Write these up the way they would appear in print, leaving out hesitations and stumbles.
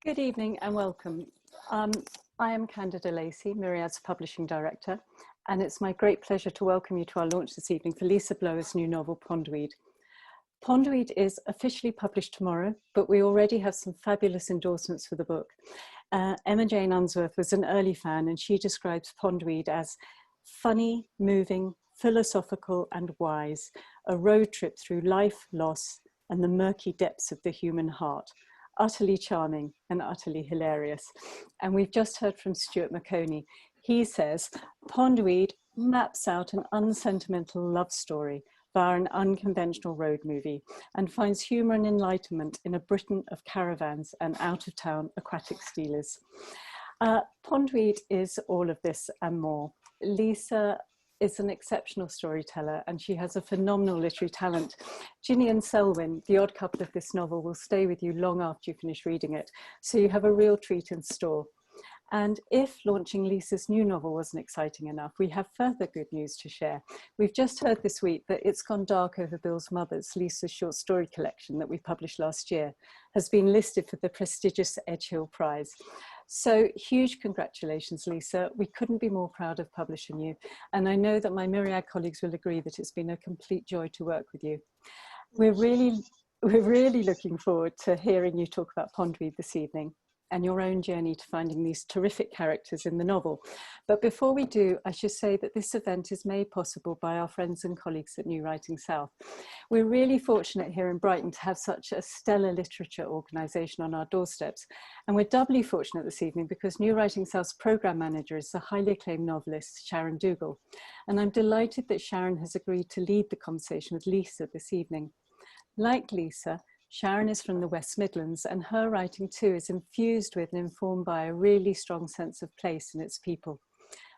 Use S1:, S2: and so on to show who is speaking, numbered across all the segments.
S1: Good evening and welcome. I am Candida Lacey, Myriad's Publishing Director, and it's my great pleasure to welcome you to our launch this evening for Lisa Blower's new novel, Pondweed. Pondweed is officially published tomorrow, but we already have some fabulous endorsements for the book. Emma Jane Unsworth was an early fan, and she describes Pondweed as funny, moving, philosophical and wise, a road trip through life, loss, and the murky depths of the human heart. Utterly charming and utterly hilarious. And we've just heard from Stuart McConey. He says, Pondweed maps out an unsentimental love story via an unconventional road movie and finds humour and enlightenment in a Britain of caravans and out-of-town aquatic stealers. Pondweed is all of this and more. Lisa is an exceptional storyteller and she has a phenomenal literary talent. Ginny and Selwyn, the odd couple of this novel, will stay with you long after you finish reading it, so you have a real treat in store. And if launching Lisa's new novel wasn't exciting enough, we have further good news to share. We've just heard this week that It's Gone Dark Over Bill's Mothers, Lisa's short story collection that we published last year, has been listed for the prestigious Edgehill Prize. So huge congratulations, Lisa. We couldn't be more proud of publishing you. And I know that my Myriad colleagues will agree that it's been a complete joy to work with you. We're really looking forward to hearing you talk about Pondweed this evening and your own journey to finding these terrific characters in the novel. But before we do, I should say that this event is made possible by our friends and colleagues at New Writing South. We're really fortunate here in Brighton to have such a stellar literature organisation on our doorsteps. And we're doubly fortunate this evening because New Writing South's programme manager is the highly acclaimed novelist, Sharon Dougal. And I'm delighted that Sharon has agreed to lead the conversation with Lisa this evening. Like Lisa, Sharon is from the West Midlands, and her writing too is infused with and informed by a really strong sense of place and its people.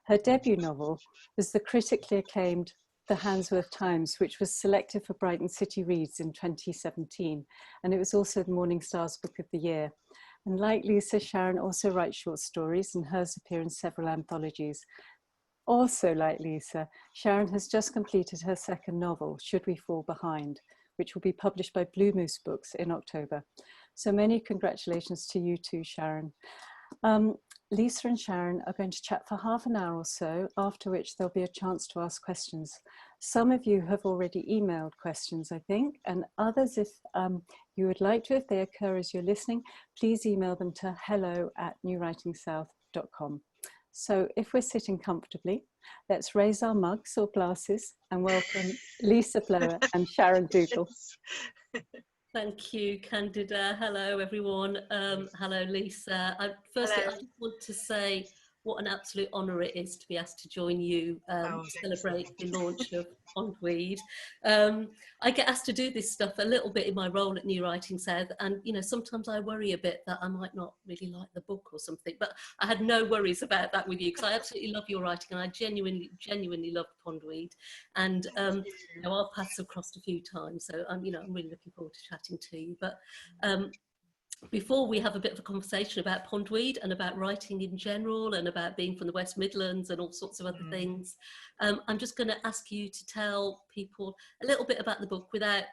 S1: Her debut novel was the critically acclaimed The Handsworth Times, which was selected for Brighton City Reads in 2017, and it was also the Morning Star's Book of the Year. And like Lisa, Sharon also writes short stories, and hers appear in several anthologies. Also like Lisa, Sharon has just completed her second novel, Should We Fall Behind, which will be published by Blue Moose Books in October. So many congratulations to you too, Sharon. Lisa and Sharon are going to chat for half an hour or so, after which there'll be a chance to ask questions. Some of you have already emailed questions, I think, and others, if you would like to, if they occur as you're listening, please email them to hello@newwritingsouth.com. So if we're sitting comfortably, let's raise our mugs or glasses and welcome Lisa Blower and Sharon Dougal.
S2: Thank you, Candida. Hello, everyone. Hello, Lisa. Firstly, I just want to say what an absolute honour it is to be asked to join you to celebrate the launch of Pondweed. I get asked to do this stuff a little bit in my role at New Writing South, and you know, sometimes I worry a bit that I might not really like the book or something, but I had no worries about that with you because I absolutely love your writing and I genuinely love Pondweed, and you know, our paths have crossed a few times, so I'm really looking forward to chatting to you. But before we have a bit of a conversation about Pondweed and about writing in general and about being from the West Midlands and all sorts of other things, I'm just going to ask you to tell people a little bit about the book without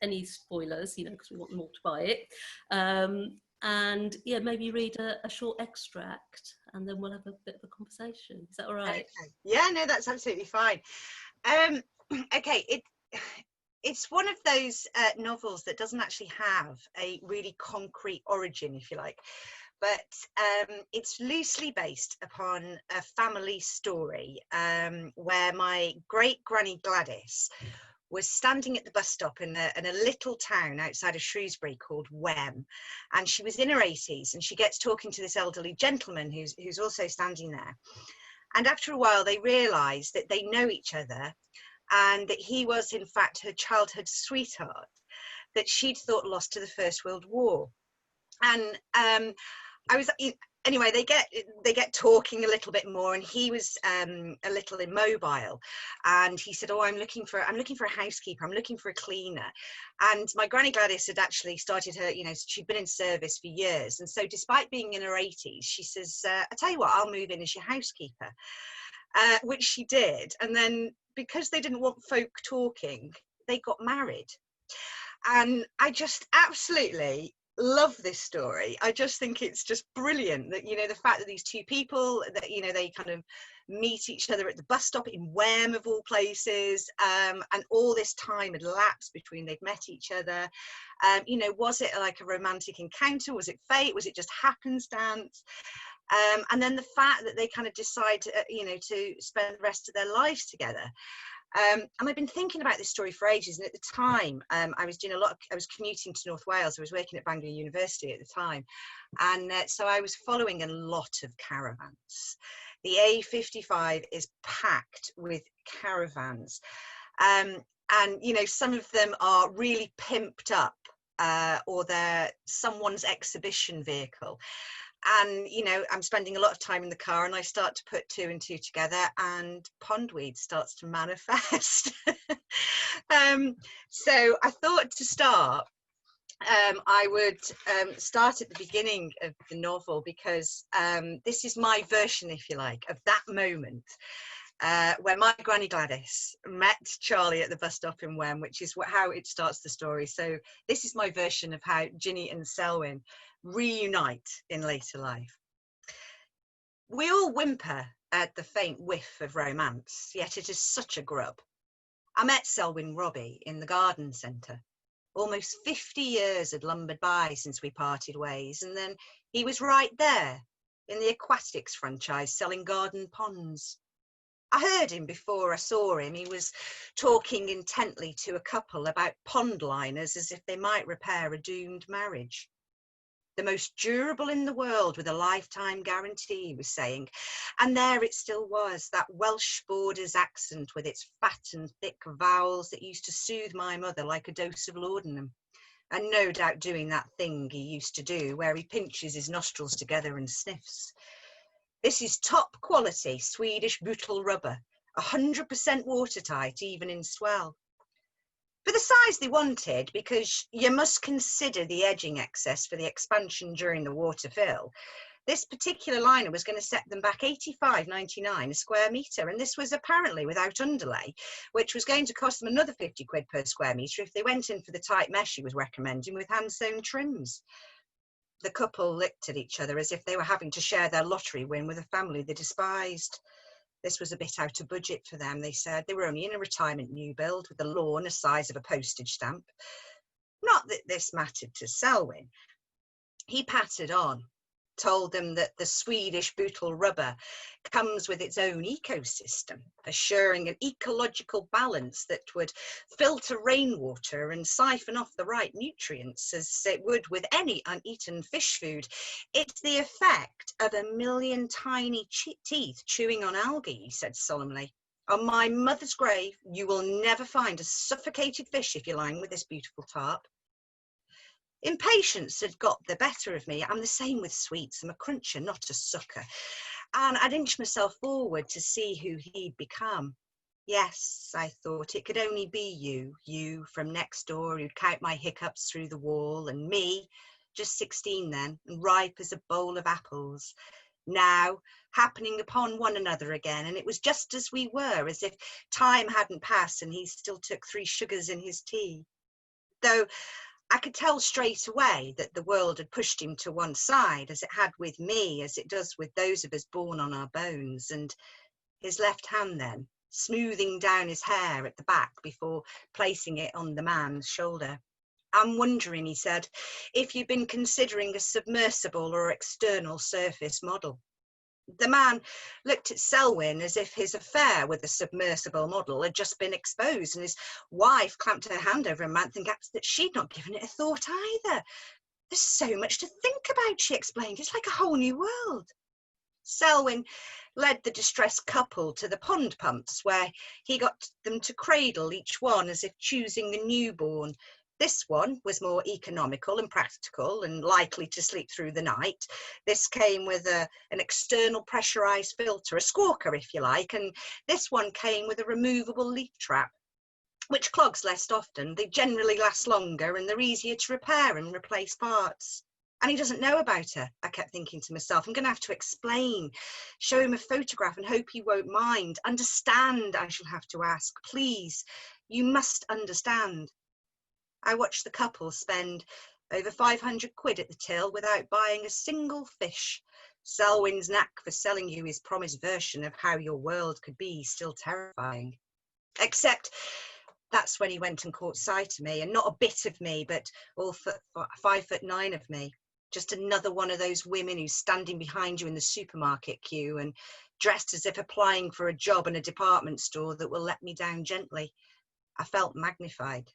S2: any spoilers, you know, because we want them all to buy it. And yeah, maybe read a short extract and then we'll have a bit of a conversation. Is that all right?
S3: Okay. Yeah, no, that's absolutely fine. Okay, it's one of those novels that doesn't actually have a really concrete origin, if you like, but it's loosely based upon a family story where my great granny Gladys was standing at the bus stop in a little town outside of Shrewsbury called Wem, and she was in her 80s, and she gets talking to this elderly gentleman who's also standing there, and after a while they realise that they know each other, and that he was in fact her childhood sweetheart that she'd thought lost to the First World War. And anyway, they get talking a little bit more, and he was a little immobile, and he said, oh, I'm looking for a housekeeper, I'm looking for a cleaner. And my granny Gladys had actually started her, you know, she'd been in service for years, and so despite being in her 80s, she says, I tell you what, I'll move in as your housekeeper. Which she did, and then because they didn't want folk talking, they got married. And I just absolutely love this story. I just think it's just brilliant that, you know, the fact that these two people, that, you know, they kind of meet each other at the bus stop in Wem of all places, and all this time had elapsed between they'd met each other. You know, was it like a romantic encounter? Was it fate? Was it just happenstance? And then the fact that they kind of decide, you know, to spend the rest of their lives together. And I've been thinking about this story for ages. And at the time, I was commuting to North Wales. I was working at Bangor University at the time. And so I was following a lot of caravans. The A55 is packed with caravans. And, you know, some of them are really pimped up, or they're someone's exhibition vehicle. And, you know, I'm spending a lot of time in the car, and I start to put two and two together, and Pondweed starts to manifest. So I thought to start, I would start at the beginning of the novel, because this is my version, if you like, of that moment where my Granny Gladys met Charlie at the bus stop in Wem, which is how it starts the story. So this is my version of how Ginny and Selwyn reunite in later life. We all whimper at the faint whiff of romance, yet it is such a grub. I met Selwyn Robbie in the garden centre. Almost 50 years had lumbered by since we parted ways, and then he was right there in the aquatics franchise selling garden ponds. I heard him before I saw him. He was talking intently to a couple about pond liners as if they might repair a doomed marriage. The most durable in the world with a lifetime guarantee, he was saying. And there it still was, that Welsh border's accent with its fat and thick vowels that used to soothe my mother like a dose of laudanum. And no doubt doing that thing he used to do, where he pinches his nostrils together and sniffs. This is top quality Swedish butyl rubber, 100% watertight, even in swell. For the size they wanted, because you must consider the edging excess for the expansion during the water fill, this particular liner was going to set them back £85.99 a square metre, and this was apparently without underlay, which was going to cost them another 50 quid per square metre if they went in for the tight mesh he was recommending with hand-sewn trims. The couple looked at each other as if they were having to share their lottery win with a family they despised. This was a bit out of budget for them, they said. They were only in a retirement new build with a lawn the size of a postage stamp. Not that this mattered to Selwyn. He pattered on, told them that the Swedish butyl rubber comes with its own ecosystem, assuring an ecological balance that would filter rainwater and siphon off the right nutrients as it would with any uneaten fish food. It's the effect of a million tiny teeth chewing on algae, he said solemnly. On my mother's grave, you will never find a suffocated fish if you're lying with this beautiful tarp. Impatience had got the better of me. I'm the same with sweets. I'm a cruncher, not a sucker. And I'd inch myself forward to see who he'd become. Yes, I thought, it could only be you from next door who'd count my hiccups through the wall, and me, just 16 then, and ripe as a bowl of apples. Now, happening upon one another again, and it was just as we were, as if time hadn't passed and he still took 3 sugars in his tea. Though I could tell straight away that the world had pushed him to one side, as it had with me, as it does with those of us born on our bones. And his left hand then, smoothing down his hair at the back before placing it on the man's shoulder. I'm wondering, he said, if you've been considering a submersible or external surface model. The man looked at Selwyn as if his affair with the submersible model had just been exposed, and his wife clamped her hand over her mouth and gasped that she'd not given it a thought either. There's so much to think about, she explained. It's like a whole new world. Selwyn led the distressed couple to the pond pumps, where he got them to cradle each one as if choosing a newborn. This one was more economical and practical and likely to sleep through the night. This came with an external pressurised filter, a squawker if you like, and this one came with a removable leak trap, which clogs less often. They generally last longer and they're easier to repair and replace parts. And he doesn't know about her, I kept thinking to myself. I'm going to have to explain, show him a photograph and hope he won't mind. Understand, I shall have to ask. Please, you must understand. I watched the couple spend Over 500 quid at the till without buying a single fish. Selwyn's knack for selling you his promised version of how your world could be still terrifying. Except that's when he went and caught sight of me, and not a bit of me, but all 5'9" of me. Just another one of those women who's standing behind you in the supermarket queue and dressed as if applying for a job in a department store that will let me down gently. I felt magnified.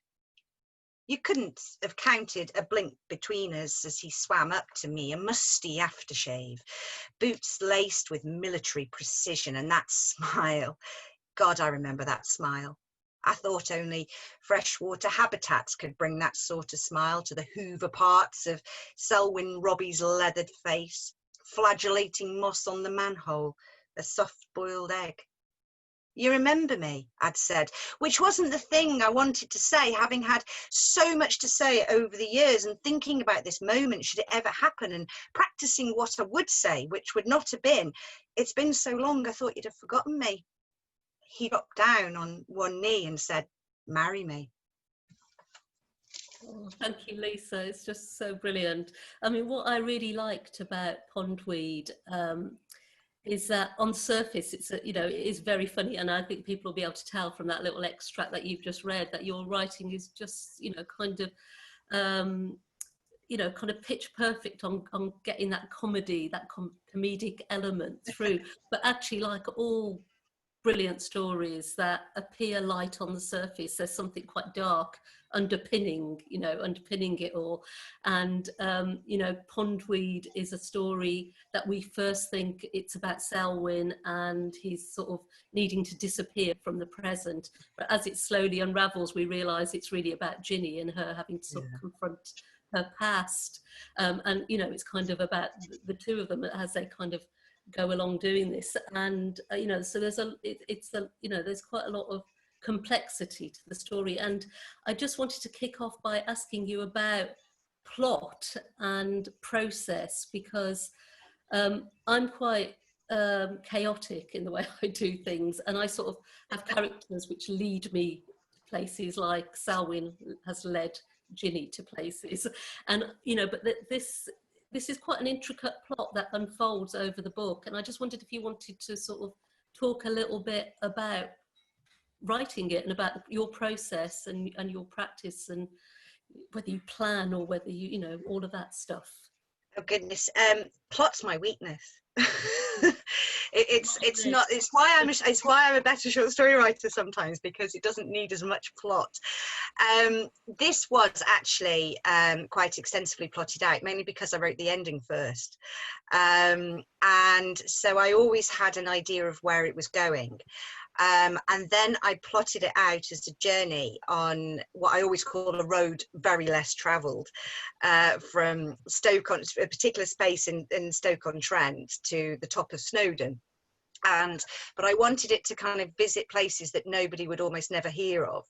S3: You couldn't have counted a blink between us as he swam up to me, a musty aftershave, boots laced with military precision, and that smile. God, I remember that smile. I thought only freshwater habitats could bring that sort of smile to the hoover parts of Selwyn Robbie's leathered face, flagellating moss on the manhole, a soft-boiled egg. You remember me, I'd said, which wasn't the thing I wanted to say, having had so much to say over the years and thinking about this moment should it ever happen and practicing what I would say, which would not have been, it's been so long I thought you'd have forgotten me. He dropped down on one knee and said, marry me.
S2: Oh, thank you, Lisa. It's just so brilliant. I mean, what I really liked about Pondweed is that on surface, it's it is very funny, and I think people will be able to tell from that little extract that you've just read that your writing is just kind of pitch perfect on getting that comedy, that comedic element through. But actually, like all brilliant stories that appear light on the surface, there's something quite dark underpinning it all. And Pondweed is a story that we first think it's about Selwyn and he's sort of needing to disappear from the present, but as it slowly unravels we realize it's really about Ginny and her having to sort of confront her past, and it's kind of about the two of them as they kind of go along doing this. And so there's quite a lot of complexity to the story. And I just wanted to kick off by asking you about plot and process, because I'm quite chaotic in the way I do things, and I sort of have characters which lead me to places, like Selwyn has led Ginny to places, and but this is quite an intricate plot that unfolds over the book. And I just wondered if you wanted to sort of talk a little bit about writing it and about your process and your practice, and whether you plan or whether you all of that stuff.
S3: Oh goodness, plot's my weakness. It's why I'm a better short story writer sometimes, because it doesn't need as much plot. This was actually quite extensively plotted out, mainly because I wrote the ending first, and so I always had an idea of where it was going. And then I plotted it out as a journey on what I always call a road very less travelled, from Stoke on a particular space in Stoke-on-Trent to the top of Snowdon. But I wanted it to kind of visit places that nobody would almost never hear of,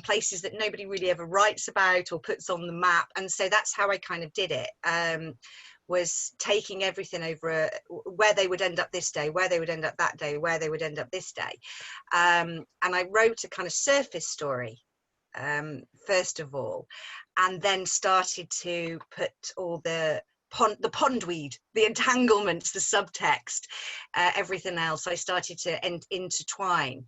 S3: places that nobody really ever writes about or puts on the map. And so that's how I kind of did it. Was taking everything over where they would end up this day, where they would end up that day, where they would end up this day. And I wrote a kind of surface story, first of all, and then started to put all the pondweed, the entanglements, the subtext, everything else. I started to intertwine.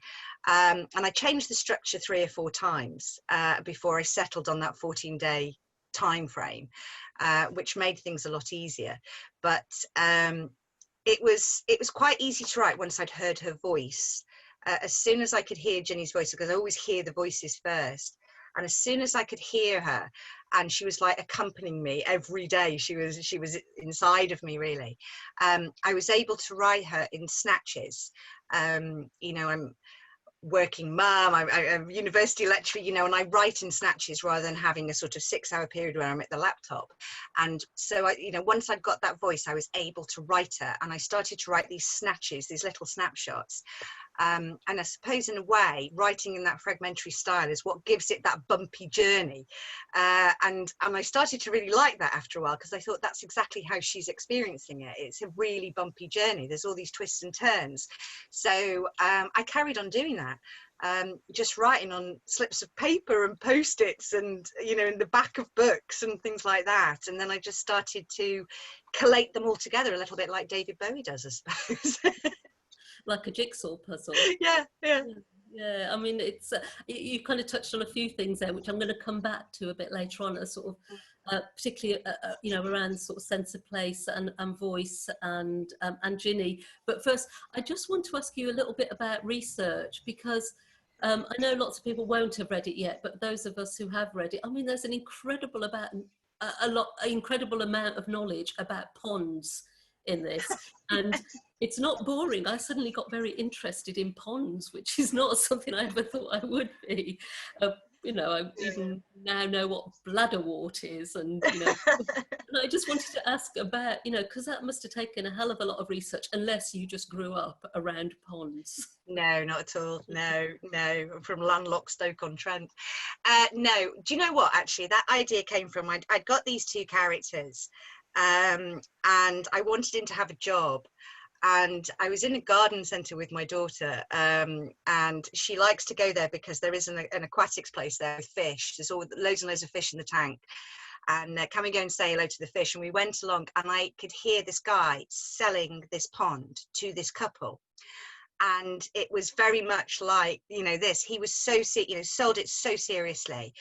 S3: And I changed the structure 3 or 4 times before I settled on that 14-day time frame, which made things a lot easier. But it was quite easy to write once I'd heard her voice. As soon as I could hear Ginny's voice, because I always hear the voices first, and as soon as I could hear her, and she was like accompanying me every day, she was inside of me really, I was able to write her in snatches. I'm working mum, I'm a university lecturer, and I write in snatches rather than having a sort of 6-hour period where I'm at the laptop. And so once I'd got that voice, I was able to write her, and I started to write these snatches, these little snapshots. And I suppose in a way, writing in that fragmentary style is what gives it that bumpy journey. And I started to really like that after a while, because I thought that's exactly how she's experiencing it. It's a really bumpy journey. There's all these twists and turns. So I carried on doing that. just writing on slips of paper and post-its and, you know, in the back of books and things like that. And then I just started to collate them all together, a little bit like David Bowie does, I suppose.
S2: Like a jigsaw puzzle.
S3: Yeah.
S2: Yeah, I mean, it's you kind of touched on a few things there, which I'm going to come back to a bit later on, as sort of particularly you know, around sort of sense of place and voice and Ginny. But first, I just want to ask you a little bit about research, because I know lots of people won't have read it yet, but those of us who have read it, I mean, there's an incredible incredible amount of knowledge about ponds in this, and it's not boring. I suddenly got very interested in ponds, which is not something I ever thought I would be. You know, I even now know what bladderwort is, and you know, and I just wanted to ask about, you know, because that must have taken a hell of a lot of research, unless you just grew up around ponds.
S3: No, not at all. No. I'm from landlocked Stoke-on-Trent. No, do you know what? Actually, that idea came from I'd got these two characters, and I wanted him to have a job. And I was in a garden centre with my daughter, and she likes to go there because there is an aquatics place there with fish. There's all loads and loads of fish in the tank. And can we go and say hello to the fish? And we went along, and I could hear this guy selling this pond to this couple. And it was very much like, you know, this. He was so, you know, sold it so seriously.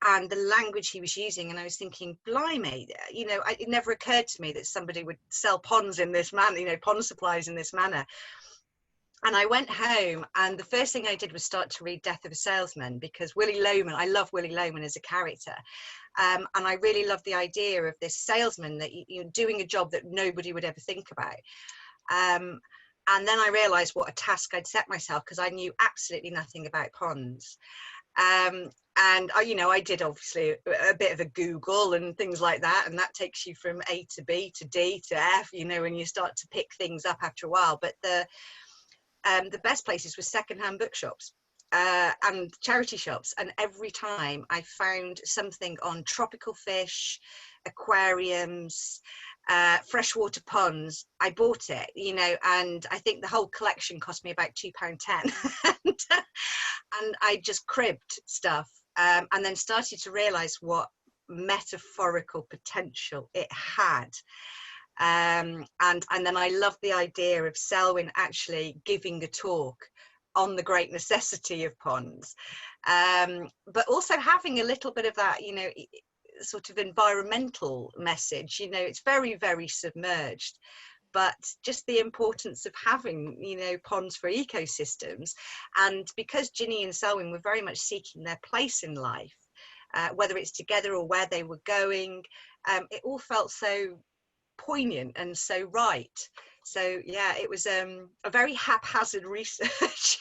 S3: And the language he was using, and I was thinking, blimey, you know, it never occurred to me that somebody would sell ponds in this manner, you know, pond supplies in this manner. And I went home, and the first thing I did was start to read Death of a Salesman, because Willy Loman, I love Willy Loman as a character. And I really love the idea of this salesman that you're doing a job that nobody would ever think about. And then I realized what a task I'd set myself, because I knew absolutely nothing about ponds. And you know, I did obviously a bit of a Google and things like that, and that takes you from A to B to D to F, you know, and you start to pick things up after a while. But the best places were secondhand bookshops and charity shops, and every time I found something on tropical fish, aquariums, freshwater ponds, I bought it, you know, and I think the whole collection cost me about £2.10. And I just cribbed stuff, and then started to realize what metaphorical potential it had. And then I love the idea of Selwyn actually giving a talk on the great necessity of ponds, but also having a little bit of that, you know, sort of environmental message. You know, it's very, very submerged, but just the importance of having, you know, ponds for ecosystems. And because Ginny and Selwyn were very much seeking their place in life, whether it's together or where they were going, it all felt so poignant and so right. So yeah, it was a very haphazard research.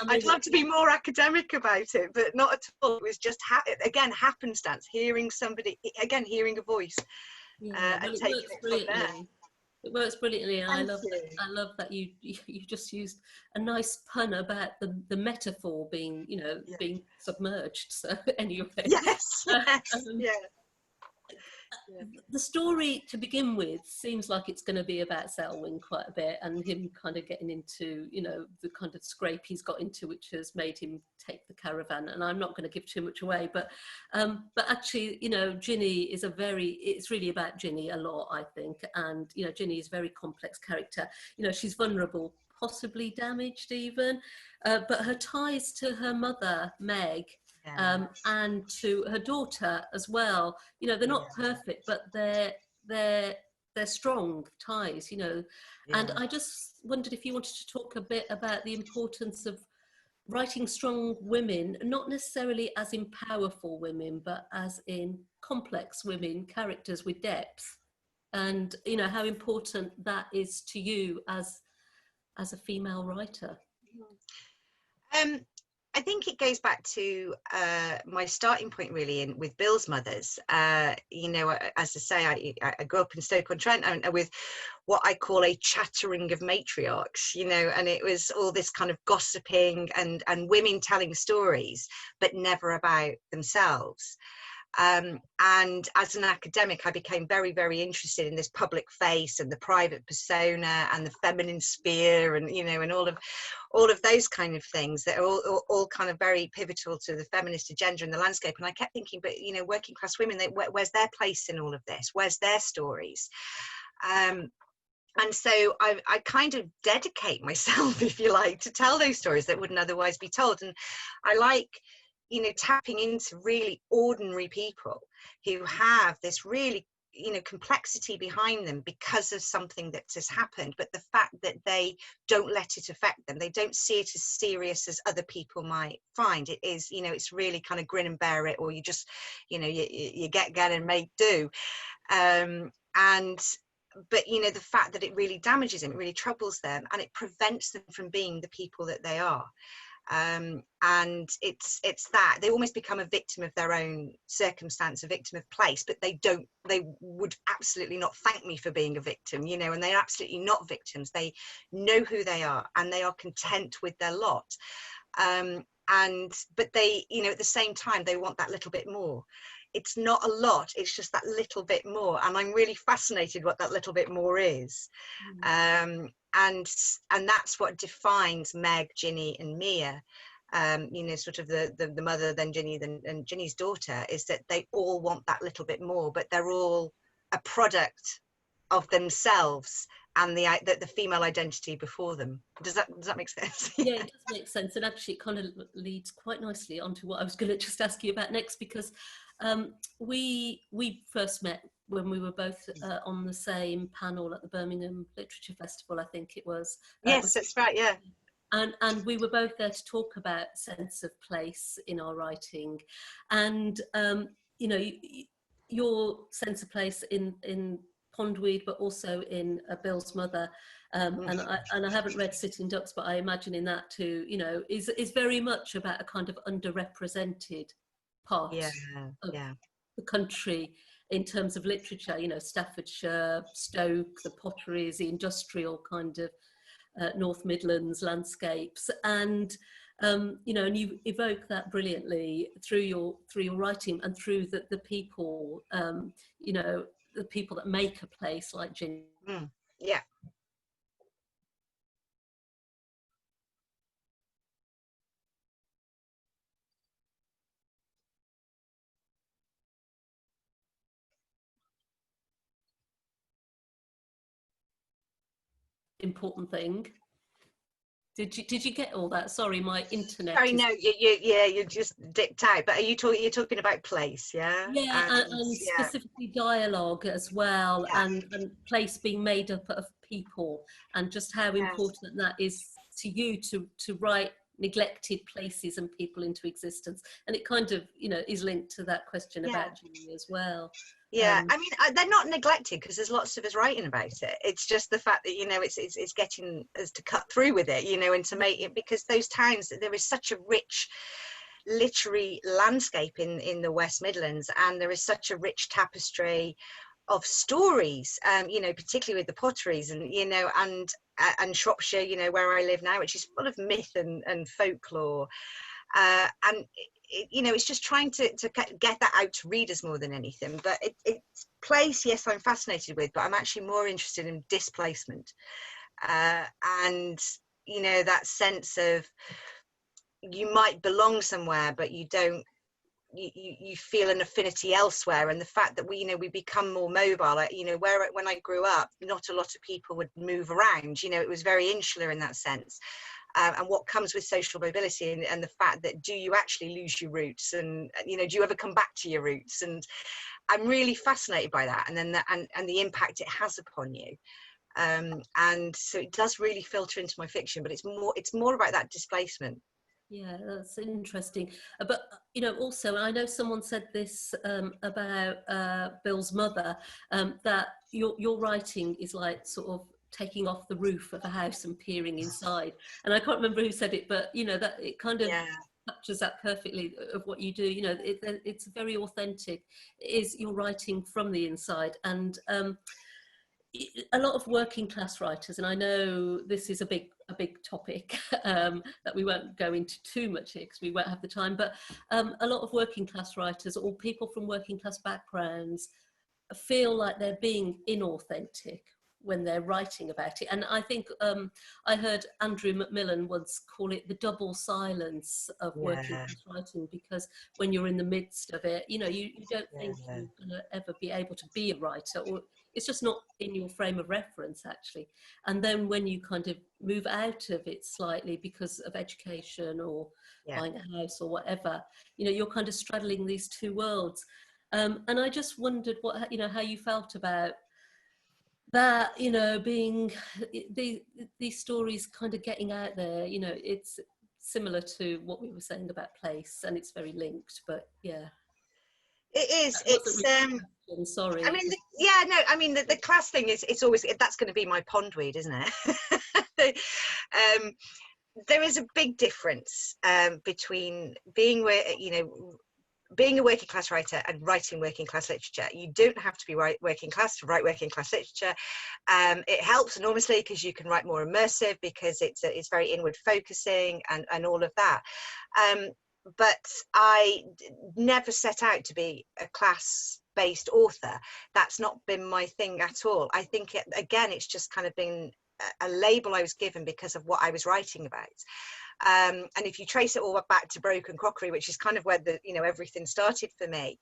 S3: I'd love to be more academic about it, but not at all. It was just again happenstance, hearing somebody, again hearing a voice, and taking it from there.
S2: It works brilliantly, and I love that you just used a nice pun about the metaphor being, you know, being submerged. So anyway,
S3: yes, yeah.
S2: The story to begin with seems like it's going to be about Selwyn quite a bit, and him kind of getting into, you know, the kind of scrape he's got into, which has made him take the caravan. And I'm not going to give too much away, but actually, you know, Ginny is it's really about Ginny a lot, I think. And, you know, Ginny is a very complex character. You know, she's vulnerable, possibly damaged even, but her ties to her mother, Meg, and to her daughter as well, you know, they're not perfect, but they're strong ties, you know. And I just wondered if you wanted to talk a bit about the importance of writing strong women, not necessarily as in powerful women, but as in complex women, characters with depth, and, you know, how important that is to you as a female writer.
S3: I think it goes back to my starting point really with Bill's mothers. You know, as I say, I grew up in Stoke-on-Trent and with what I call a chattering of matriarchs, you know, and it was all this kind of gossiping and women telling stories, but never about themselves. And as an academic, I became very, very interested in this public face and the private persona and the feminine sphere, and and all of those kind of things that are all kind of very pivotal to the feminist agenda in the landscape. And I kept thinking, but working class women, where's their place in all of this? Where's their stories? And so I kind of dedicate myself, if you like, to tell those stories that wouldn't otherwise be told. And I like, tapping into really ordinary people who have this really, complexity behind them because of something that has happened. But the fact that they don't let it affect them, they don't see it as serious as other people might find it is, it's really kind of grin and bear it, or you just, you get and make do. But the fact that it really damages them, it really troubles them, and it prevents them from being the people that they are. And it's that they almost become a victim of their own circumstance, a victim of place, but they would absolutely not thank me for being a victim, and they're absolutely not victims. They know who they are, and they are content with their lot. But they, at the same time, they want that little bit more. It's not a lot, it's just that little bit more, and I'm really fascinated what that little bit more is. And that's what defines Meg, Ginny and Mia, sort of the mother, then Ginny, and Ginny's daughter, is that they all want that little bit more, but they're all a product of themselves and the female identity before them. Does that make sense?
S2: Yeah, it does make sense, and actually it kind of leads quite nicely onto what I was going to just ask you about next, because we first met when we were both on the same panel at the Birmingham Literature Festival, I think it was.
S3: Yes, that's right, yeah.
S2: And we were both there to talk about sense of place in our writing, and your sense of place in Pondweed, but also in Bill's Mother, and I haven't read Sitting Ducks, but I imagine in that too, is very much about a kind of underrepresented part of the country in terms of literature. Staffordshire, Stoke, the potteries, the industrial kind of North Midlands landscapes, and and you evoke that brilliantly through your writing and through the people, the people that make a place like Ginny.
S3: Yeah.
S2: Important thing. Did you get all that? Sorry, my internet.
S3: Sorry, no, you just dipped out. But you're talking about place, yeah?
S2: Yeah, and specifically dialogue as well, and place being made up of people, and just how important that is to you to write neglected places and people into existence. And it kind of, is linked to that question about Ginny as well.
S3: Yeah, I mean, they're not neglected because there's lots of us writing about it. It's just the fact that, it's getting us to cut through with it, and to make it, because those towns, there is such a rich literary landscape in the West Midlands, and there is such a rich tapestry of stories, particularly with the potteries and Shropshire, where I live now, which is full of myth and folklore. And it's just trying to get that out to readers more than anything. But it's place, yes, I'm fascinated with, but I'm actually more interested in displacement, and that sense of you might belong somewhere, but you don't. You feel an affinity elsewhere, and the fact that we become more mobile. When I grew up, not a lot of people would move around. It was very insular in that sense. And what comes with social mobility, and the fact that, do you actually lose your roots, and do you ever come back to your roots? And I'm really fascinated by that, and then and the impact it has upon you. And so it does really filter into my fiction, but it's more about that displacement.
S2: Yeah, that's interesting. But also, I know someone said this about Bill's mother, that your writing is like sort of taking off the roof of a house and peering inside. And I can't remember who said it, but that it kind of captures that perfectly of what you do. It's very authentic. It is, you're writing from the inside, and a lot of working class writers, and I know this is a big topic that we won't go into too much here because we won't have the time, but a lot of working class writers or people from working class backgrounds feel like they're being inauthentic when they're writing about it. And I think I heard Andrew Macmillan once call it the double silence of working class writing, because when you're in the midst of it, you know, you don't think you're going to ever be able to be a writer, or it's just not in your frame of reference, actually. And then when you kind of move out of it slightly because of education or buying a house or whatever, you know, you're kind of straddling these two worlds. And I just wondered what, you know, how you felt about that, you know, being these stories kind of getting out there. You know, it's similar to what we were saying about place, and it's very linked, but yeah.
S3: It is. It's
S2: really sorry.
S3: I mean, I mean, the class thing is, it's always, that's going to be my pondweed, isn't it? There is a big difference between being, you know, being a working class writer and writing working class literature. You don't have to be working class to write working class literature. It helps enormously because you can write more immersive, because it's very inward focusing and all of that. But I never set out to be a class-based author. That's not been my thing at all. I think, again, it's just kind of been a label I was given because of what I was writing about. And if you trace it all back to Broken Crockery, which is kind of where everything started for me,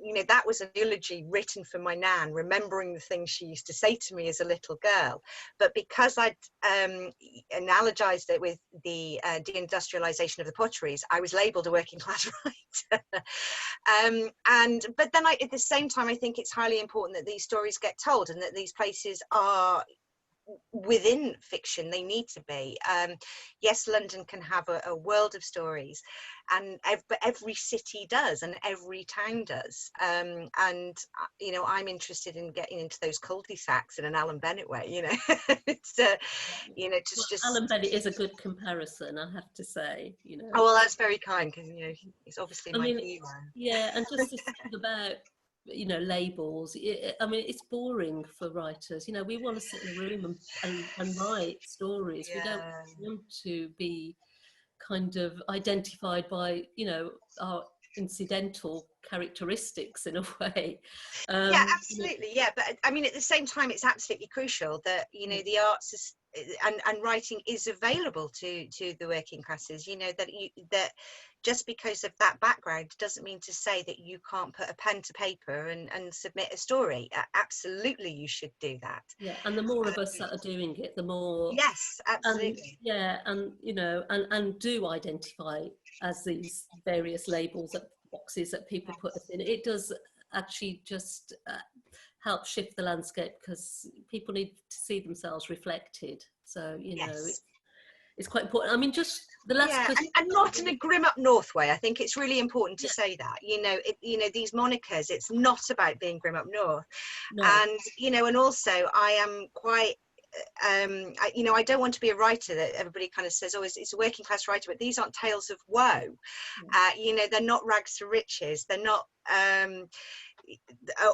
S3: you know, that was an eulogy written for my nan, remembering the things she used to say to me as a little girl. But because I'd analogized it with the deindustrialization of the potteries, I was labeled a working class writer. But then at the same time, I think it's highly important that these stories get told, and that these places are within fiction. They need to be. Yes, London can have a world of stories, and every city does, and every town does. And you know, I'm interested in getting into those cul-de-sacs in an Alan Bennett way. You know, it's you know, just
S2: Alan Bennett is a good comparison, I have to say. You know.
S3: Oh well, that's very kind, because you know, he's obviously my hero.
S2: Yeah, and just to think about, you know, labels. I mean, it's boring for writers. You know, we want to sit in a room and write stories. We don't want to be kind of identified by, you know, our incidental characteristics in a way.
S3: Yeah, absolutely. Yeah, but I mean, at the same time, it's absolutely crucial that, you know, the arts is, and writing is available to the working classes. You know, that just because of that background doesn't mean to say that you can't put a pen to paper and submit a story. Absolutely, you should do that.
S2: Yeah, and the more of us that are doing it, the more.
S3: Yes, absolutely.
S2: And you know, and do identify as these various labels, boxes that people put us in. It does actually just help shift the landscape, because people need to see themselves reflected. So, you know, it's quite important. I mean, just the last question.
S3: And not in a grim up north way. I think it's really important to say that, you know, you know, these monikers, it's not about being grim up north. No. And, you know, and also I am quite, you know, I don't want to be a writer that everybody kind of says, oh, it's a working class writer, but these aren't tales of woe. You know, they're not rags to riches. They're not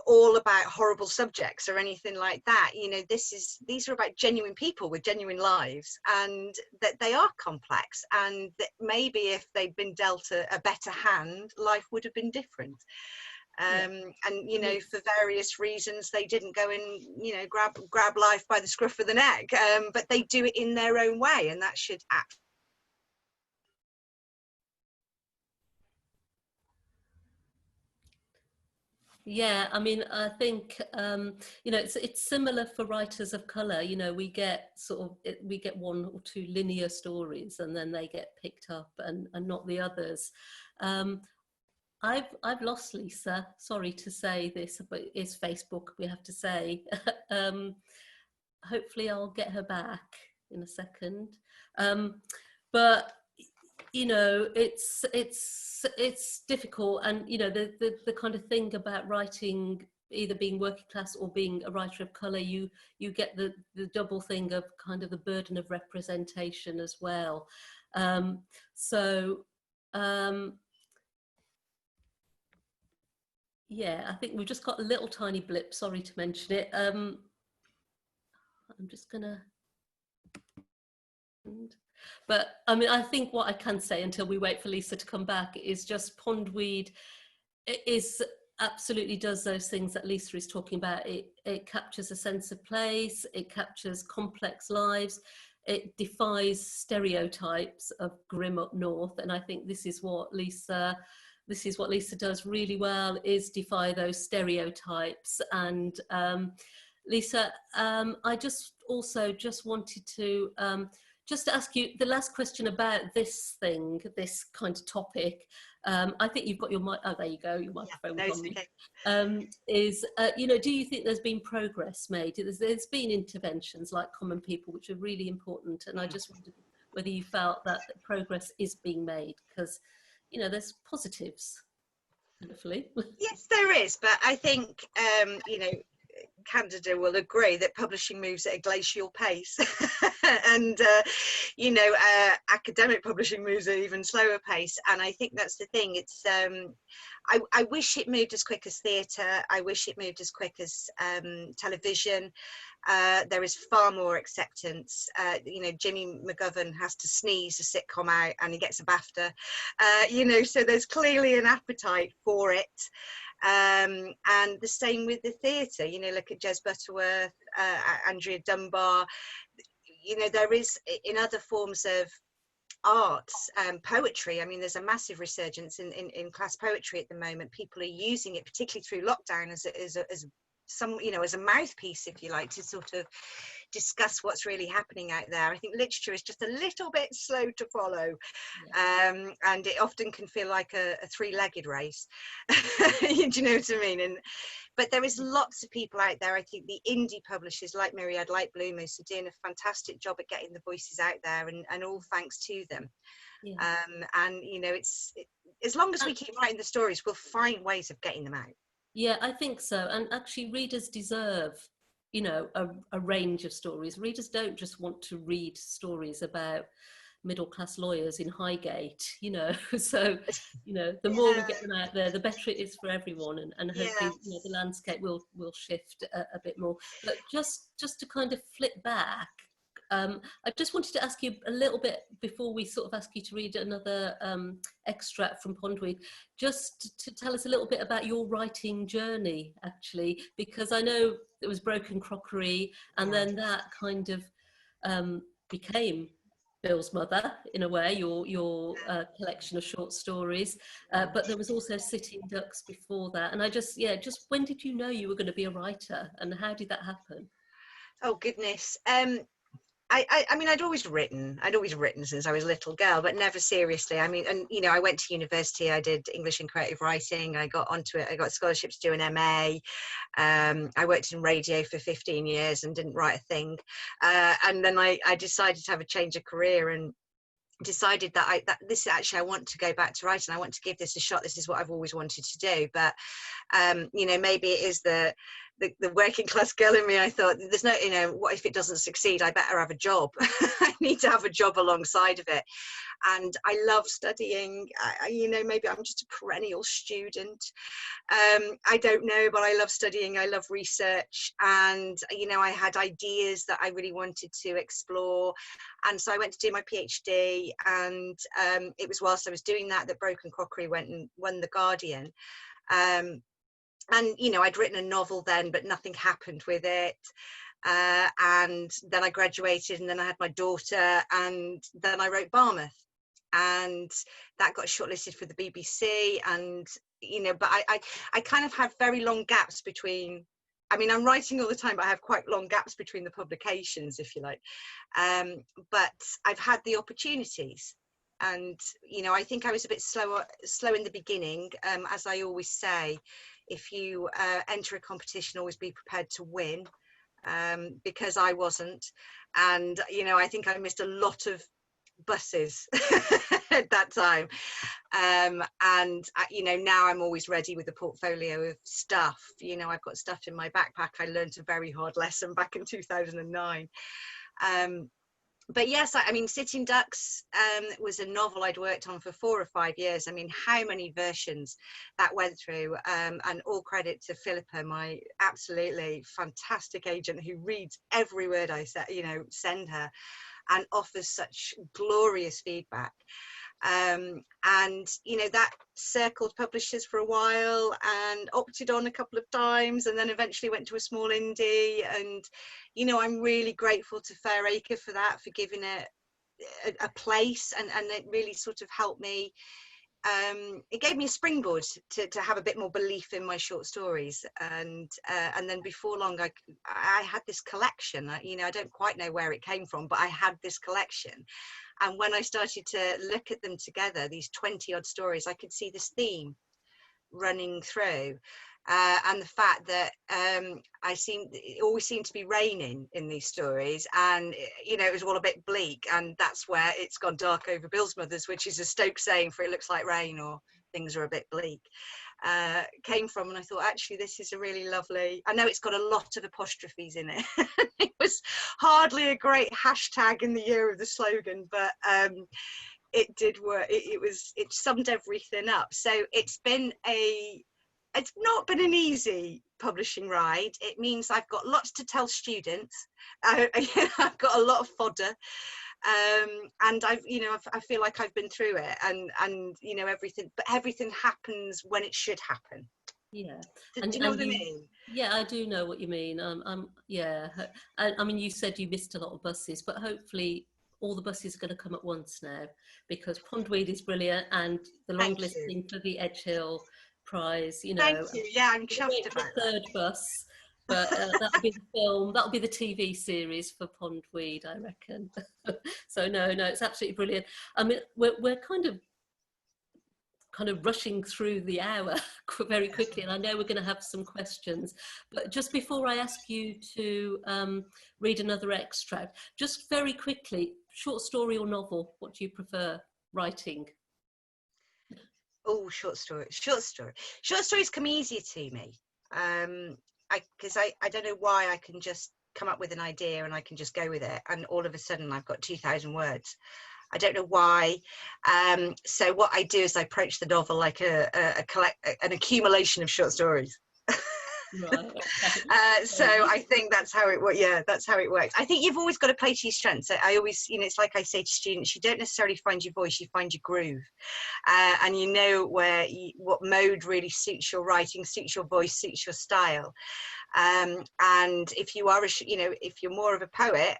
S3: all about horrible subjects or anything like that. You know, these are about genuine people with genuine lives, and that they are complex, and that maybe if they'd been dealt a better hand, life would have been different. And you know, for various reasons they didn't go and, you know, grab life by the scruff of the neck, but they do it in their own way, and that should act.
S2: Yeah, I mean, I think you know, it's similar for writers of colour. You know, we get we get one or two linear stories, and then they get picked up, and not the others. I've lost Lisa. Sorry to say this, but it's Facebook, we have to say. Hopefully I'll get her back in a second. But you know, it's difficult, and you know, the kind of thing about writing, either being working class or being a writer of colour, you get the double thing of kind of the burden of representation as well. Yeah, I think we've just got a little tiny blip, sorry to mention it. I'm just gonna, but I mean, I think what I can say until we wait for Lisa to come back is just Pondweed is absolutely does those things that Lisa is talking about. It captures a sense of place, it captures complex lives, it defies stereotypes of grim up north, and I think this is what Lisa does really well, is defy those stereotypes. And Lisa, I just wanted to just to ask you the last question about this kind of topic. I think you've got your mic. Oh, there you go. Your microphone was on mute. You know, do you think there's been progress made? There's been interventions like Common People, which are really important, and I just wondered whether you felt that progress is being made, because, you know, there's positives, hopefully.
S3: Yes, there is, but I think you know, Candida will agree that publishing moves at a glacial pace, and you know, academic publishing moves at an even slower pace. And I think that's the thing. It's I wish it moved as quick as theatre. I wish it moved as quick as television. There is far more acceptance. You know, Jimmy McGovern has to sneeze a sitcom out and he gets a BAFTA. You know, so there's clearly an appetite for it. And the same with the theatre. You know, look at Jez Butterworth, Andrea Dunbar. You know, there is in other forms of arts, poetry. I mean, there's a massive resurgence in class poetry at the moment. People are using it, particularly through lockdown, as some, you know, as a mouthpiece, if you like, to sort of discuss what's really happening out there. I think literature is just a little bit slow to follow, and it often can feel like a three-legged race. Do you know what I mean? But there is lots of people out there. I think the indie publishers like Myriad, like Bloomers, are doing a fantastic job at getting the voices out there, and all thanks to them. And you know, as long as we keep writing the stories, we'll find ways of getting them out.
S2: Yeah, I think so. And actually, readers deserve, you know, a range of stories. Readers don't just want to read stories about middle-class lawyers in Highgate, you know. So, you know, the more we get them out there, the better it is for everyone, and hopefully, you know, the landscape will shift a bit more. But just to kind of flip back, I just wanted to ask you a little bit, before we sort of ask you to read another extract from Pondweed, just to tell us a little bit about your writing journey, actually, because I know it was Broken Crockery, and then that kind of became Bill's Mother, in a way, your collection of short stories, but there was also Sitting Ducks before that. And I just when did you know you were going to be a writer, and how did that happen?
S3: Oh goodness. I mean, I'd always written since I was a little girl, but never seriously. I mean, and you know, I went to university, I did English and creative writing, I got onto it, I got scholarships to do an MA. I worked in radio for 15 years and didn't write a thing. And then I decided to have a change of career, and decided that I want to go back to writing. I want to give this a shot. This is what I've always wanted to do. But you know, maybe it is the working class girl in me. I thought, there's no, you know, what if it doesn't succeed? I better have a job. I need to have a job alongside of it. And I love studying. You know, maybe I'm just a perennial student. I don't know, but I love studying. I love research. And, you know, I had ideas that I really wanted to explore. And so I went to do my PhD. And it was whilst I was doing that Broken Crockery went and won The Guardian. And, you know, I'd written a novel then, but nothing happened with it. And then I graduated, and then I had my daughter, and then I wrote Barmouth. And that got shortlisted for the BBC. And, you know, but I kind of have very long gaps between, I mean, I'm writing all the time, but I have quite long gaps between the publications, if you like. But I've had the opportunities. And, you know, I think I was a bit slow in the beginning. As I always say, if you enter a competition, always be prepared to win, because I wasn't. And, you know, I think I missed a lot of buses at that time. And, you know, now I'm always ready with a portfolio of stuff. You know, I've got stuff in my backpack. I learned a very hard lesson back in 2009. But yes, I mean, Sitting Ducks was a novel I'd worked on for 4 or 5 years. I mean, how many versions that went through, and all credit to Philippa, my absolutely fantastic agent, who reads every word I say, send her, and offers such glorious feedback. And that circled publishers for a while and opted on a couple of times, and then eventually went to a small indie. And I'm really grateful to Fairacre for that, for giving it a place, and it really sort of helped me. It gave me a springboard to have a bit more belief in my short stories, and then before long I had this collection. I don't quite know where it came from, but I had this collection. And when I started to look at them together, these 20 odd stories, I could see this theme running through. And the fact that it always seemed to be raining in these stories, and it was all a bit bleak, and that's where it's gone dark over Bill's Mothers, which is a Stoke saying for it looks like rain or things are a bit bleak, came from. And I thought, actually, this is a really lovely, I know it's got a lot of apostrophes in it. It was hardly a great hashtag in the year of the slogan, but it did work. It summed everything up. So it's not been an easy publishing ride. It means I've got lots to tell students. I've got a lot of fodder, and I feel like I've been through it, and everything. But everything happens when it should happen.
S2: Yeah.
S3: Do you know what I mean?
S2: Yeah, I do know what you mean. Yeah. I mean, you said you missed a lot of buses, but hopefully all the buses are going to come at once now, because Pondweed is brilliant, and the long listing for the Edgehill Prize,
S3: Thank you. Yeah, I'm chuffed about
S2: the third bus, but that'll be the film, that'll be the TV series for Pondweed, I reckon. So no, it's absolutely brilliant. I mean, we're kind of rushing through the hour very quickly, and I know we're going to have some questions, but just before I ask you to read another extract, just very quickly, short story or novel, what do you prefer writing?
S3: Oh, short story. Short stories come easier to me, because I don't know why. I can just come up with an idea and I can just go with it, and all of a sudden I've got 2,000 words. I don't know why. So what I do is I approach the novel like an accumulation of short stories.
S2: Right.
S3: So I think that's how it works. Yeah, that's how it works. I think you've always got to play to your strengths. I always, it's like I say to students, you don't necessarily find your voice, you find your groove, and what mode really suits your writing, suits your voice, suits your style. And if you are if you're more of a poet,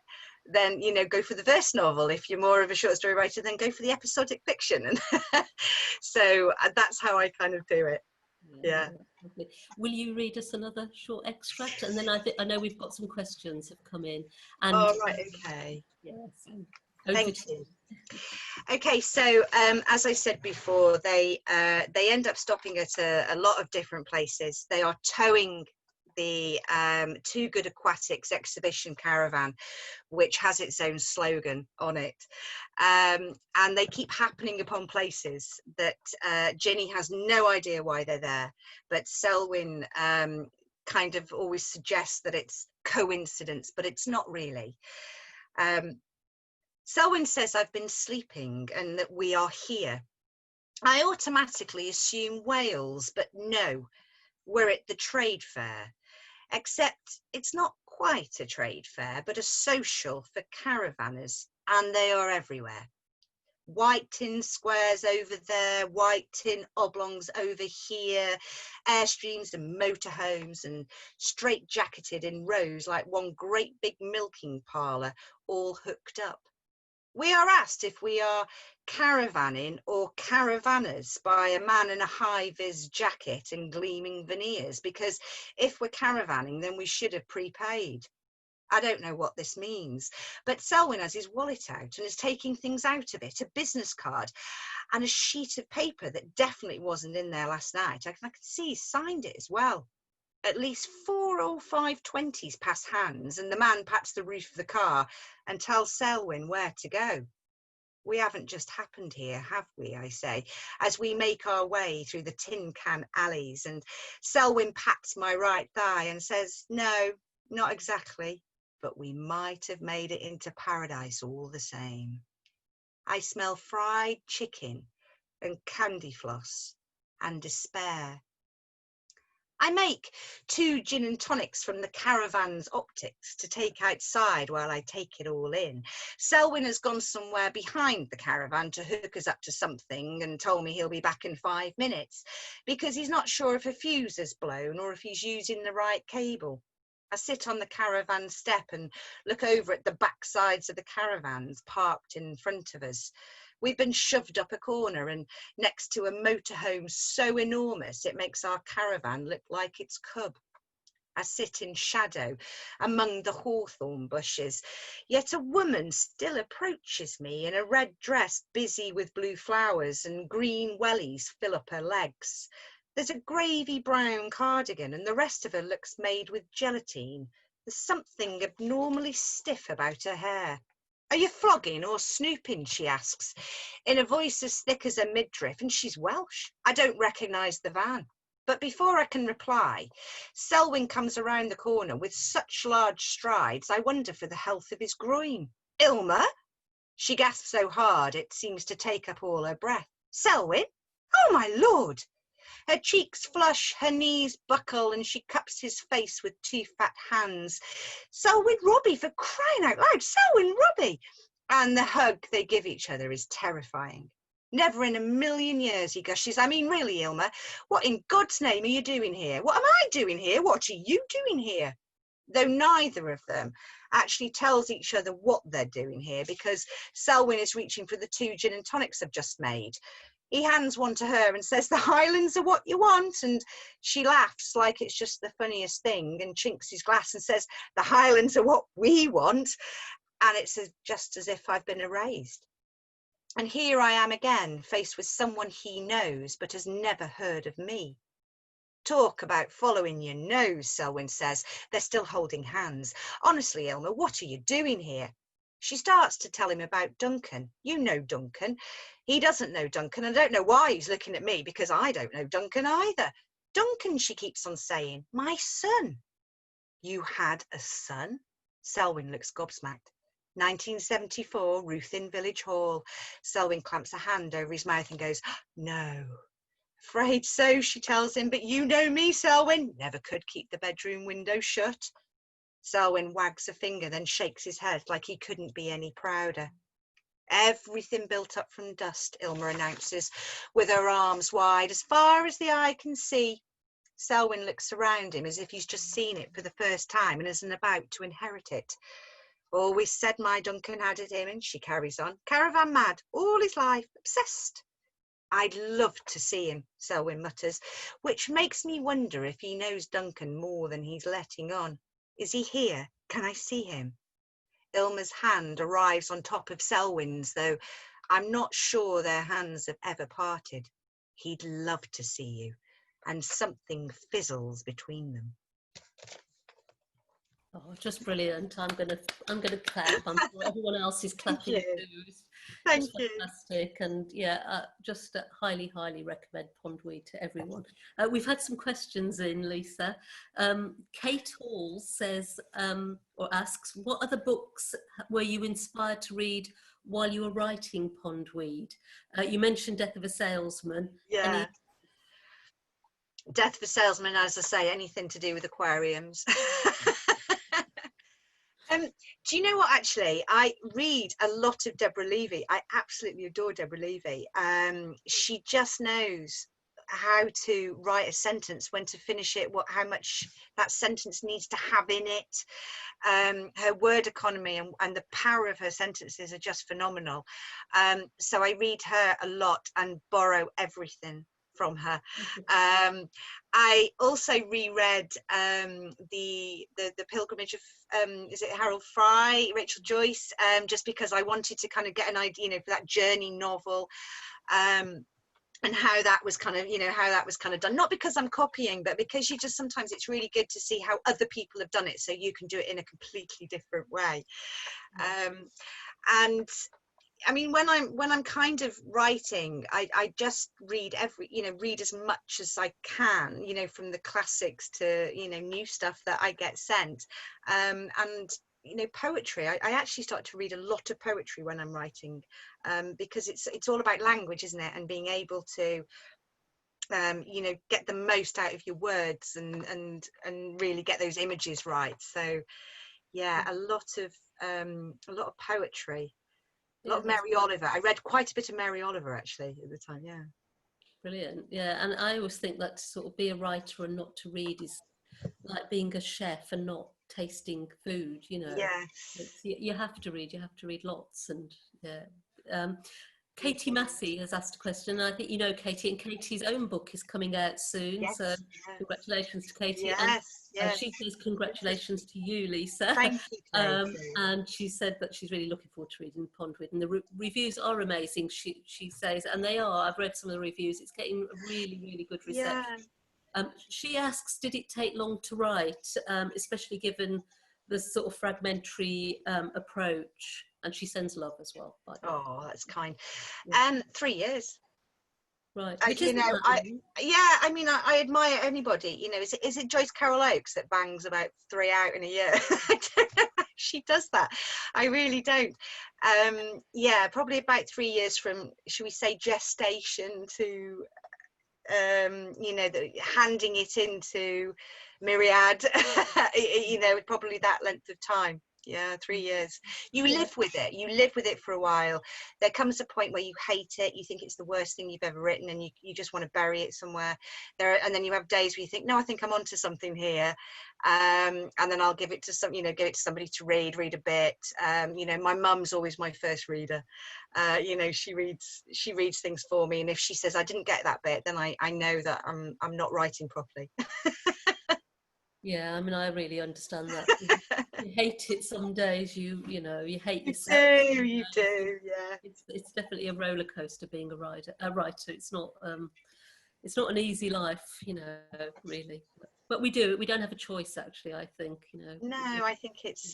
S3: then go for the verse novel. If you're more of a short story writer, then go for the episodic fiction. And so that's how I kind of do it. Yeah.
S2: Will you read us another short extract, and then I know we've got some questions have come in. And
S3: oh, right. Okay.
S2: Yes.
S3: Thank you. Okay, so as I said before, they end up stopping at a lot of different places. They are towing the Too Good Aquatics exhibition caravan, which has its own slogan on it, and they keep happening upon places that Ginny has no idea why they're there, but Selwyn kind of always suggests that it's coincidence, but it's not really. Selwyn says, "I've been sleeping and that we are here." I automatically assume Wales, but no, we're at the trade fair. Except it's not quite a trade fair, but a social for caravanners, and they are everywhere. White tin squares over there, white tin oblongs over here, airstreams and motorhomes, and straight-jacketed in rows like one great big milking parlour, all hooked up. We are asked if we are caravanning or caravanners by a man in a high-vis jacket and gleaming veneers, because if we're caravanning, then we should have prepaid. I don't know what this means, but Selwyn has his wallet out and is taking things out of it, a business card and a sheet of paper that definitely wasn't in there last night. I can see he signed it as well. At least 4 or 5 20s pass hands, and the man pats the roof of the car and tells Selwyn where to go. We haven't just happened here, have we, I say, as we make our way through the tin can alleys, and Selwyn pats my right thigh and says, "No, not exactly. but we might have made it into paradise all the same. I smell fried chicken and candy floss and despair. I make 2 gin and tonics from the caravan's optics to take outside while I take it all in. Selwyn has gone somewhere behind the caravan to hook us up to something and told me he'll be back in 5 minutes because he's not sure if a fuse has blown or if he's using the right cable. I sit on the caravan step and look over at the backsides of the caravans parked in front of us. We've been shoved up a corner and next to a motorhome so enormous it makes our caravan look like its cub. I sit in shadow among the hawthorn bushes, yet a woman still approaches me in a red dress busy with blue flowers and green wellies fill up her legs. There's a gravy brown cardigan and the rest of her looks made with gelatine. There's something abnormally stiff about her hair. Are you flogging or snooping, she asks, in a voice as thick as a midriff, and she's Welsh. I don't recognise the van. But before I can reply, Selwyn comes around the corner with such large strides, I wonder for the health of his groin. Ilma? She gasps so hard it seems to take up all her breath. Selwyn? Oh, my Lord! Her cheeks flush, her knees buckle, and she cups his face with 2 fat hands. Selwyn Robbie, for crying out loud, Selwyn Robbie! And the hug they give each other is terrifying. Never in a million years, he gushes. I mean, really, Ilma, what in God's name are you doing here? What am I doing here? What are you doing here? Though neither of them actually tells each other what they're doing here because Selwyn is reaching for the 2 gin and tonics I've just made. He hands one to her and says, the Highlands are what you want. And she laughs like it's just the funniest thing and chinks his glass and says, the Highlands are what we want. And it's just as if I've been erased. And here I am again, faced with someone he knows but has never heard of me. Talk about following your nose, Selwyn says. They're still holding hands. Honestly, Ilma, what are you doing here? She starts to tell him about Duncan. You know Duncan. He doesn't know Duncan. I don't know why he's looking at me because I don't know Duncan either. Duncan, she keeps on saying, my son. You had a son? Selwyn looks gobsmacked. 1974, Ruthin Village Hall. Selwyn clamps a hand over his mouth and goes, no. Afraid so, she tells him, but you know me, Selwyn. Never could keep the bedroom window shut. Selwyn wags a finger, then shakes his head like he couldn't be any prouder. Everything built up from dust, Ilma announces, with her arms wide, as far as the eye can see. Selwyn looks around him as if he's just seen it for the first time and isn't about to inherit it. Always said my Duncan had it in him, she carries on. Caravan mad, all his life, obsessed. I'd love to see him, Selwyn mutters, which makes me wonder if he knows Duncan more than he's letting on. Is he here? Can I see him? Ilma's hand arrives on top of Selwyn's, though I'm not sure their hands have ever parted. He'd love to see you, and something fizzles between them.
S2: Oh, just brilliant! I'm gonna clap. I'm sure everyone else is clapping too.
S3: Thank you.
S2: Fantastic, and yeah, just highly recommend Pondweed to everyone. We've had some questions in, Lisa. Kate Hall says or asks, what other books were you inspired to read while you were writing Pondweed? You mentioned Death of a Salesman.
S3: Yeah. Death of a Salesman, as I say, anything to do with aquariums. Do you know what, actually, I read a lot of Deborah Levy. I absolutely adore Deborah Levy. She just knows how to write a sentence, when to finish it, how much that sentence needs to have in it. Her word economy and the power of her sentences are just phenomenal. So I read her a lot and borrow everything from her. I also reread the Pilgrimage of is it Harold Fry, Rachel Joyce, just because I wanted to kind of get an idea, you know, for that journey novel, and how that was kind of, you know, how that was kind of done, not because I'm copying, but because you just, sometimes it's really good to see how other people have done it so you can do it in a completely different way. And I mean, when I'm kind of writing, I just read read as much as I can, you know, from the classics to, you know, new stuff that I get sent. And you know, poetry. I actually start to read a lot of poetry when I'm writing, because it's all about language, isn't it? And being able to, you know, get the most out of your words and really get those images right. So yeah, a lot of poetry, a lot of Mary Oliver. I read quite a bit of Mary Oliver actually at the time. Yeah.
S2: Brilliant. Yeah, and I always think that to sort of be a writer and not to read is like being a chef and not tasting food, you know.
S3: Yes.
S2: You have to read, lots. And yeah. Katie Massey has asked a question, and I think you know Katie, and Katie's own book is coming out soon.
S3: Yes,
S2: so congratulations to Katie.
S3: Yes,
S2: and she says congratulations to you, Lisa.
S3: Thank you, Katie.
S2: And she said that she's really looking forward to reading Pondweed, and the reviews are amazing, she says, and they are. I've read some of the reviews. It's getting a really, really good reception. She asks, did it take long to write, especially given the sort of fragmentary approach? And she sends love as well, by the way.
S3: Oh, that's kind. 3 years.
S2: Right.
S3: You know, I mean, I admire anybody. You know, is it Joyce Carol Oates that bangs about 3 out in a year? I don't know how she does that. I really don't. Yeah, probably about 3 years from, should we say, gestation to, you know, handing it into Myriad. You know, probably that length of time. Yeah, 3 years. You live with it. You live with it for a while. There comes a point where you hate it. You think it's the worst thing you've ever written, and you just want to bury it somewhere. And then you have days where you think, no, I think I'm onto something here. And then I'll give it to give it to somebody to read a bit. You know, my mum's always my first reader. You know, she reads things for me, and if she says I didn't get that bit, then I know that I'm not writing properly.
S2: Yeah, I mean, I really understand that. You hate it some days. You know, you hate yourself.
S3: You do, yeah.
S2: It's definitely a roller coaster being a writer. It's not an easy life, you know, really. But we don't have a choice, actually. I think, you know.
S3: No, I think it's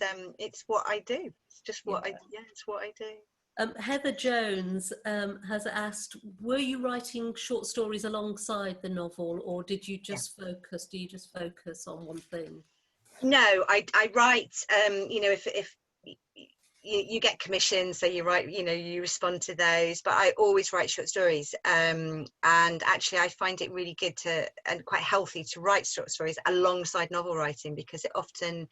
S3: what I do. It's just what it's what I do.
S2: Heather Jones has asked, were you writing short stories alongside the novel, or did you just focus? Do you just focus on one thing?
S3: No, I write. You know, if you get commissions, so you write, you know, you respond to those, but I always write short stories. And actually I find it really good and quite healthy to write short stories alongside novel writing, because it often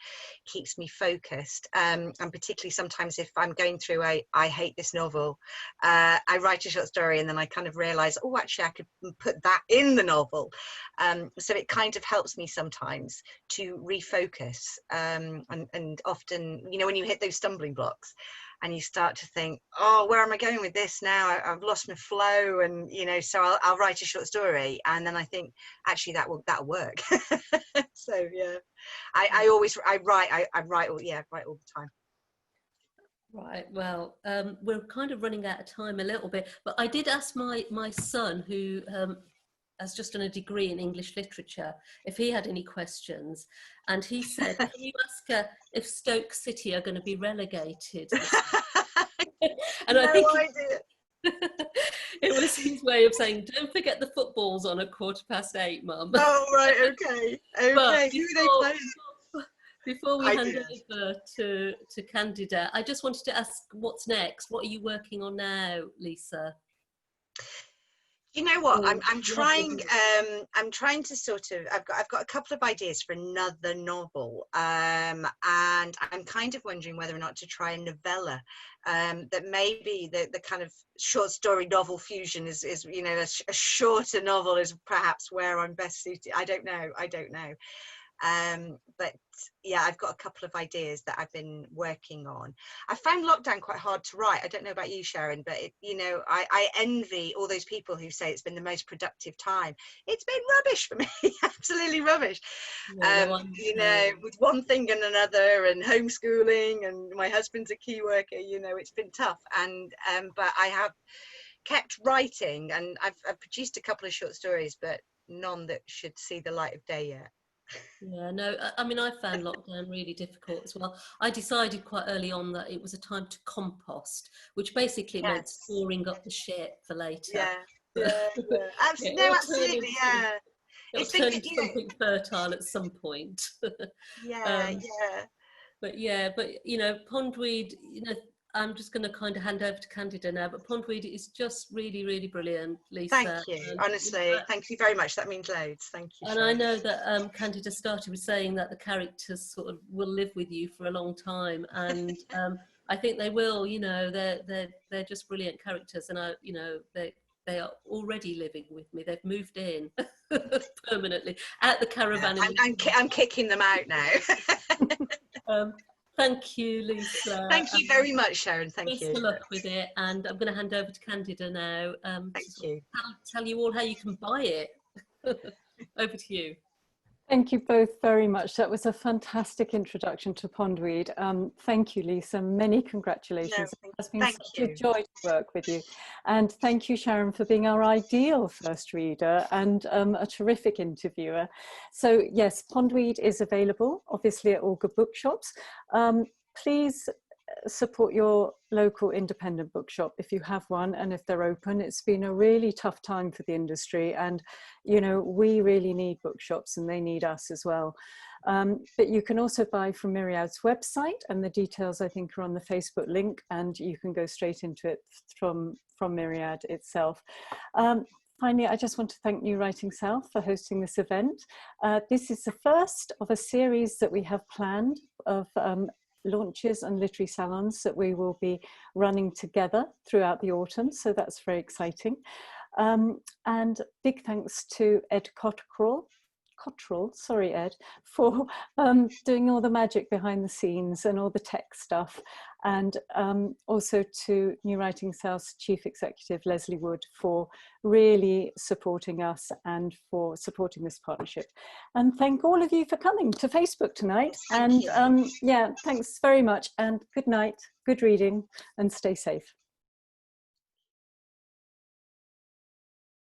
S3: keeps me focused. And particularly sometimes if I'm going through I hate this novel, I write a short story and then I kind of realize, oh, actually I could put that in the novel. So it kind of helps me sometimes to refocus. And often, you know, when you hit those stumbling blocks and you start to think, oh, where am I going with this now? I've lost my flow, and you know, so I'll write a short story, and then I think actually that'll work. So yeah, I write all the time.
S2: Right, well, we're kind of running out of time a little bit, but I did ask my son, who has just done a degree in English literature, if he had any questions, and he said, can you ask her if Stoke City are going to be relegated? And
S3: no
S2: I think
S3: idea.
S2: It was his way of saying, don't forget the football's on at 8:15, Mum.
S3: Oh, right, okay. Okay, who are they playing?
S2: Before we hand over to Candida, I just wanted to ask, what's next? What are you working on now, Lisa?
S3: You know what, I'm trying to sort of, I've got a couple of ideas for another novel, and I'm kind of wondering whether or not to try a novella, that maybe the kind of short story novel fusion is you know, a shorter novel is perhaps where I'm best suited. I don't know. But yeah, I've got a couple of ideas that I've been working on. I found lockdown quite hard to write. I don't know about you, Sharon, but you know, I envy all those people who say it's been the most productive time. It's been rubbish for me. Absolutely rubbish. You know, with one thing and another, and homeschooling, and my husband's a key worker, you know, it's been tough. And but I have kept writing, and I've produced a couple of short stories, but none that should see the light of day yet.
S2: Yeah, no, I mean, I found lockdown really difficult as well. I decided quite early on that it was a time to compost, which basically meant storing up the shit for later.
S3: Absolutely, yeah.
S2: It'll turn into something fertile at some point.
S3: Yeah.
S2: But yeah, but you know, Pondweed, you know, I'm just going to kind of hand over to Candida now, but Pondweed is just really, really brilliant,
S3: Thank
S2: Lisa.
S3: you,
S2: And,
S3: honestly, thank you very much. That means loads. Thank you,
S2: and I
S3: Sharon.
S2: know that Candida started with saying that the characters sort of will live with you for a long time, and I think they will. You know, they're just brilliant characters, and you know, they are already living with me. They've moved in permanently out the caravan.
S3: I'm kicking them out now.
S2: Thank you, Lisa.
S3: Thank you very much, Sharon. Thank you.
S2: Best of luck with it, and I'm going to hand over to Candida now
S3: Thank
S2: to
S3: you.
S2: tell you all how you can buy it. Over to you.
S1: Thank you both very much. That was a fantastic introduction to Pondweed. Thank you, Lisa. Many congratulations.
S3: No,
S1: It has been such
S3: you.
S1: a joy to work with you. And thank you, Sharon, for being our ideal first reader and a terrific interviewer. So yes, Pondweed is available, obviously, at all good bookshops. Please support your local independent bookshop if you have one and if they're open. It's been a really tough time for the industry, and you know, we really need bookshops and they need us as well. But you can also buy from Myriad's website, and the details I think are on the Facebook link, and you can go straight into it from Myriad itself. Finally, I just want to thank New Writing South for hosting this event. This is the first of a series that we have planned of launches and literary salons that we will be running together throughout the autumn, so that's very exciting. And big thanks to Ed Cottrell, sorry Ed, for doing all the magic behind the scenes and all the tech stuff, and also to New Writing South's Chief Executive Leslie Wood for really supporting us and for supporting this partnership. And thank all of you for coming to Facebook tonight. And yeah, thanks very much, and good night, good reading, and stay safe.